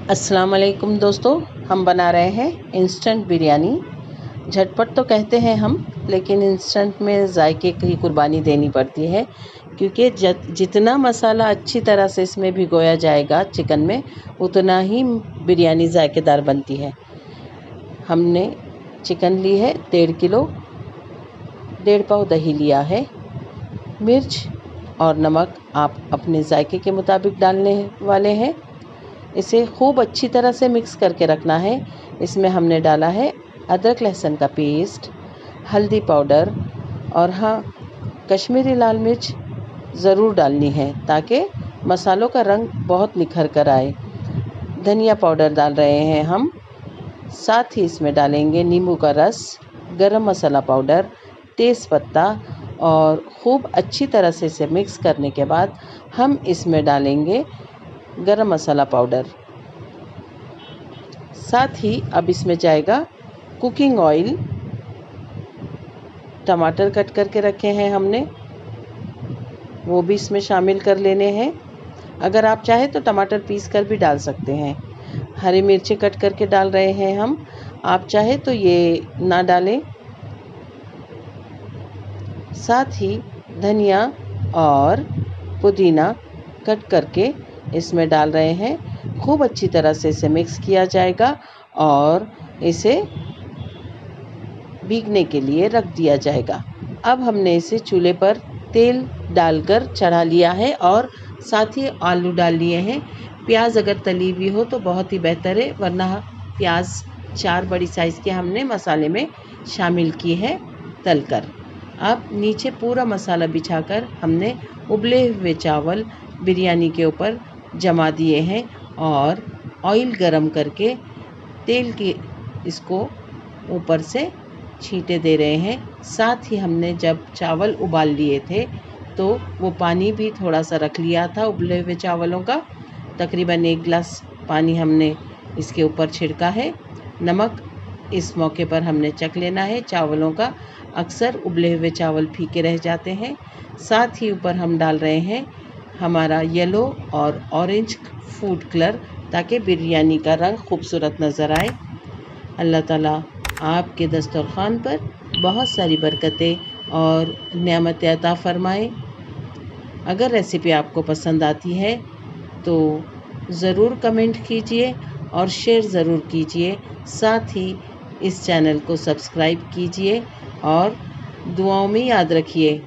अस्सलाम वालेकुम दोस्तों, हम बना रहे हैं इंस्टेंट बिरयानी। झटपट तो कहते हैं हम, लेकिन इंस्टेंट में जायके की कुर्बानी देनी पड़ती है, क्योंकि जितना मसाला अच्छी तरह से इसमें भिगोया जाएगा चिकन में, उतना ही बिरयानी जायकेदार बनती है। हमने चिकन ली है 1.5 किलो, 1.5 पाव दही लिया है। मिर्च और नमक आप अपने जायके के मुताबिक डालने वाले हैं। इसे खूब अच्छी तरह से मिक्स करके रखना है। इसमें हमने डाला है अदरक लहसुन का पेस्ट, हल्दी पाउडर और हाँ, कश्मीरी लाल मिर्च ज़रूर डालनी है ताकि मसालों का रंग बहुत निखर कर आए। धनिया पाउडर डाल रहे हैं हम। साथ ही इसमें डालेंगे नींबू का रस, गरम मसाला पाउडर, तेज़पत्ता और खूब अच्छी तरह से इसे मिक्स करने के बाद हम इसमें डालेंगे गरम मसाला पाउडर। साथ ही अब इसमें जाएगा कुकिंग ऑयल। टमाटर कट करके रखे हैं हमने, वो भी इसमें शामिल कर लेने हैं। अगर आप चाहें तो टमाटर पीस कर भी डाल सकते हैं। हरी मिर्ची कट करके डाल रहे हैं हम, आप चाहे तो ये ना डालें। साथ ही धनिया और पुदीना कट करके इसमें डाल रहे हैं। खूब अच्छी तरह से इसे मिक्स किया जाएगा और इसे भीगने के लिए रख दिया जाएगा। अब हमने इसे चूल्हे पर तेल डालकर चढ़ा लिया है और साथ ही आलू डाल लिए हैं। प्याज अगर तली हुई हो तो बहुत ही बेहतर है, वरना प्याज 4 बड़ी साइज़ के हमने मसाले में शामिल की है तलकर। अब नीचे पूरा मसाला बिछाकर हमने उबले हुए चावल बिरयानी के ऊपर जमा दिए हैं और ऑयल गरम करके तेल की इसको ऊपर से छींटे दे रहे हैं। साथ ही हमने जब चावल उबाल लिए थे तो वो पानी भी थोड़ा सा रख लिया था उबले हुए चावलों का। तकरीबन 1 गिलास पानी हमने इसके ऊपर छिड़का है। नमक इस मौके पर हमने चख लेना है चावलों का। अक्सर उबले हुए चावल फीके रह जाते हैं। साथ ही ऊपर हम डाल रहे हैं हमारा येलो और ऑरेंज फूड कलर, ताकि बिरयानी का रंग खूबसूरत नज़र आए। अल्लाह ताला आपके दस्तरखान पर बहुत सारी बरकतें और नेमतें अता फ़रमाए। अगर रेसिपी आपको पसंद आती है तो ज़रूर कमेंट कीजिए और शेयर ज़रूर कीजिए। साथ ही इस चैनल को सब्सक्राइब कीजिए और दुआओं में याद रखिए।